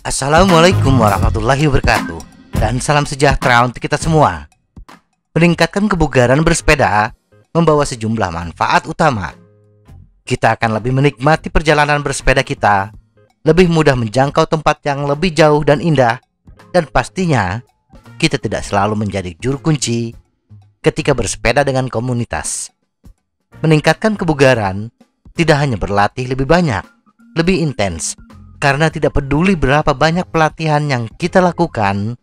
Assalamualaikum warahmatullahi wabarakatuh, dan salam sejahtera untuk kita semua. Meningkatkan kebugaran bersepeda membawa sejumlah manfaat utama. Kita akan lebih menikmati perjalanan bersepeda kita, lebih mudah menjangkau tempat yang lebih jauh dan indah, dan pastinya kita tidak selalu menjadi juru kunci ketika bersepeda dengan komunitas. Meningkatkan kebugaran tidak hanya berlatih lebih banyak, lebih intens, karena tidak peduli berapa banyak pelatihan yang kita lakukan,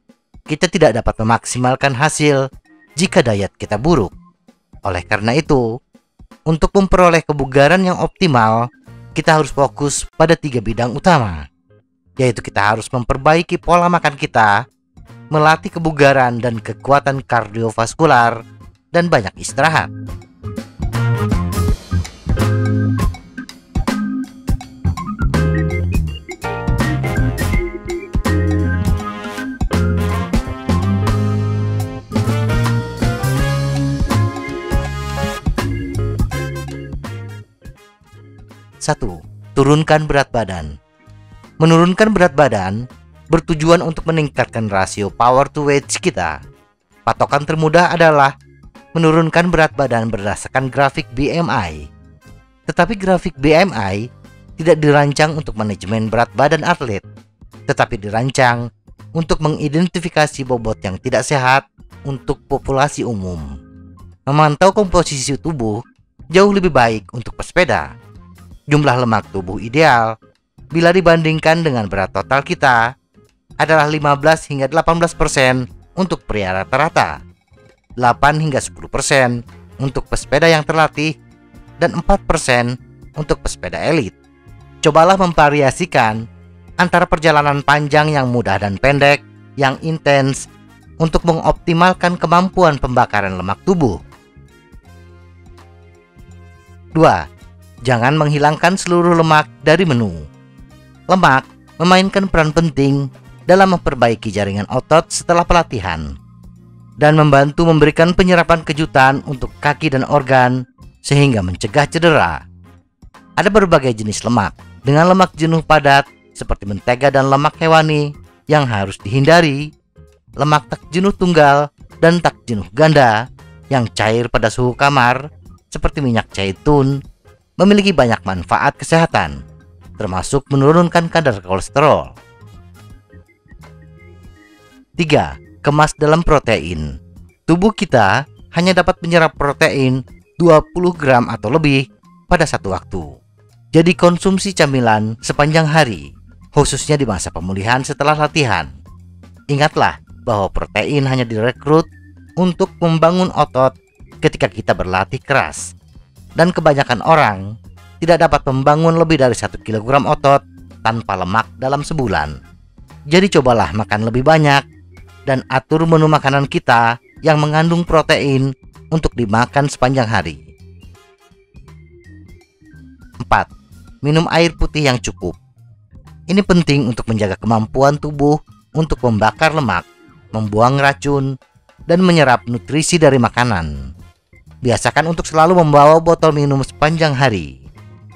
kita tidak dapat memaksimalkan hasil jika diet kita buruk. Oleh karena itu, untuk memperoleh kebugaran yang optimal, kita harus fokus pada 3 bidang utama, yaitu kita harus memperbaiki pola makan kita, melatih kebugaran dan kekuatan kardiovaskular, dan banyak istirahat. Satu, turunkan berat badan. Menurunkan berat badan bertujuan untuk meningkatkan rasio power to weight kita. Patokan termudah adalah menurunkan berat badan berdasarkan grafik BMI. Tetapi grafik BMI tidak dirancang untuk manajemen berat badan atlet, tetapi dirancang untuk mengidentifikasi bobot yang tidak sehat untuk populasi umum. Memantau komposisi tubuh jauh lebih baik untuk pesepeda. Jumlah lemak tubuh ideal bila dibandingkan dengan berat total kita adalah 15 hingga 18% untuk pria rata-rata, 8 hingga 10% untuk pesepeda yang terlatih, dan 4% untuk pesepeda elit. Cobalah memvariasikan antara perjalanan panjang yang mudah dan pendek yang intens untuk mengoptimalkan kemampuan pembakaran lemak tubuh. 2. Jangan menghilangkan seluruh lemak dari menu. Lemak memainkan peran penting dalam memperbaiki jaringan otot setelah pelatihan dan membantu memberikan penyerapan kejutan untuk kaki dan organ sehingga mencegah cedera. Ada berbagai jenis lemak dengan lemak jenuh padat seperti mentega dan lemak hewani yang harus dihindari, lemak tak jenuh tunggal dan tak jenuh ganda yang cair pada suhu kamar seperti minyak zaitun, memiliki banyak manfaat kesehatan, termasuk menurunkan kadar kolesterol. 3. Kemas dalam protein. Tubuh kita hanya dapat menyerap protein 20 gram atau lebih pada satu waktu. Jadi konsumsi camilan sepanjang hari, khususnya di masa pemulihan setelah latihan. Ingatlah bahwa protein hanya direkrut untuk membangun otot ketika kita berlatih keras. Dan kebanyakan orang tidak dapat membangun lebih dari 1 kg otot tanpa lemak dalam sebulan. Jadi cobalah makan lebih banyak dan atur menu makanan kita yang mengandung protein untuk dimakan sepanjang hari. 4. Minum air putih yang cukup. Ini penting untuk menjaga kemampuan tubuh untuk membakar lemak, membuang racun, dan menyerap nutrisi dari makanan. Biasakan untuk selalu membawa botol minum sepanjang hari,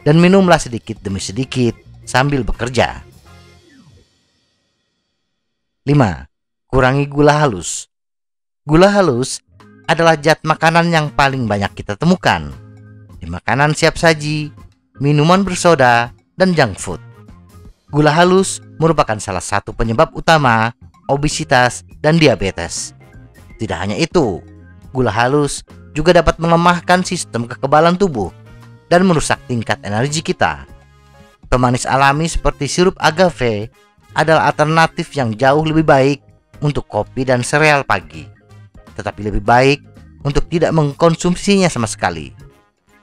dan minumlah sedikit demi sedikit sambil bekerja. 5. Kurangi gula halus. Gula halus adalah zat makanan yang paling banyak kita temukan di makanan siap saji, minuman bersoda, dan junk food. Gula halus merupakan salah satu penyebab utama obesitas dan diabetes. Tidak hanya itu, gula halus juga dapat melemahkan sistem kekebalan tubuh dan merusak tingkat energi kita. Pemanis alami seperti sirup agave adalah alternatif yang jauh lebih baik untuk kopi dan sereal pagi, tetapi lebih baik untuk tidak mengkonsumsinya sama sekali.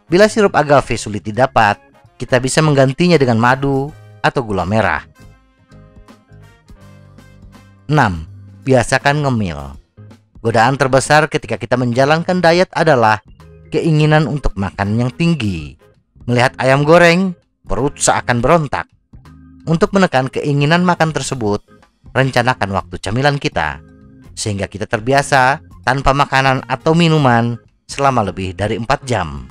Bila sirup agave sulit didapat, kita bisa menggantinya dengan madu atau gula merah. 6. Biasakan ngemil. Godaan terbesar ketika kita menjalankan diet adalah keinginan untuk makan yang tinggi. Melihat ayam goreng, perut seakan berontak. Untuk menekan keinginan makan tersebut, rencanakan waktu camilan kita, sehingga kita terbiasa tanpa makanan atau minuman selama lebih dari 4 jam.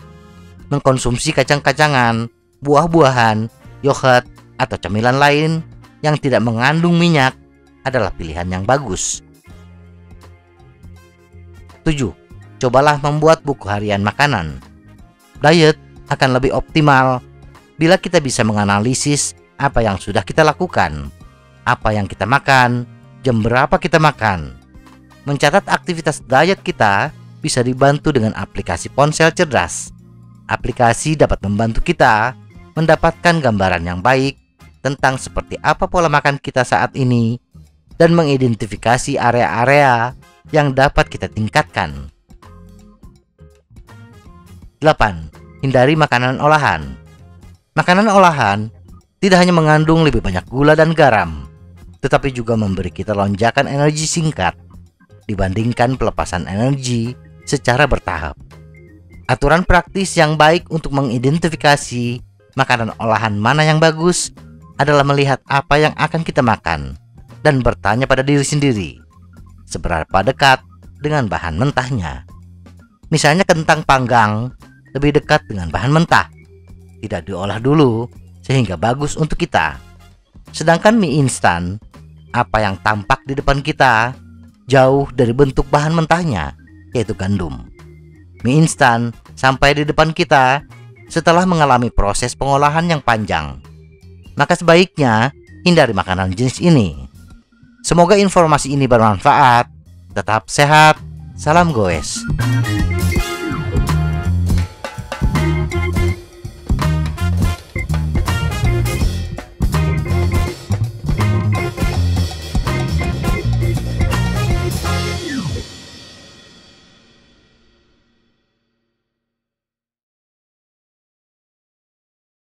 mengkonsumsi kacang-kacangan, buah-buahan, yogurt, atau camilan lain yang tidak mengandung minyak adalah pilihan yang bagus. 7. Cobalah membuat buku harian makanan. Diet akan lebih optimal bila kita bisa menganalisis apa yang sudah kita lakukan, apa yang kita makan, jam berapa kita makan. Mencatat aktivitas diet kita bisa dibantu dengan aplikasi ponsel cerdas. Aplikasi dapat membantu kita mendapatkan gambaran yang baik tentang seperti apa pola makan kita saat ini dan mengidentifikasi area-area yang dapat kita tingkatkan. 8. Hindari makanan olahan. Makanan olahan tidak hanya mengandung lebih banyak gula dan garam, tetapi juga memberi kita lonjakan energi singkat dibandingkan pelepasan energi secara bertahap. Aturan praktis yang baik untuk mengidentifikasi makanan olahan mana yang bagus adalah melihat apa yang akan kita makan dan bertanya pada diri sendiri, seberapa dekat dengan bahan mentahnya. Misalnya kentang panggang lebih dekat dengan bahan mentah, tidak diolah dulu sehingga bagus untuk kita. Sedangkan mie instan, apa yang tampak di depan kita jauh dari bentuk bahan mentahnya, yaitu gandum. Mie instan sampai di depan kita setelah mengalami proses pengolahan yang panjang. Maka sebaiknya hindari makanan jenis ini. Semoga informasi ini bermanfaat. Tetap sehat. Salam goes.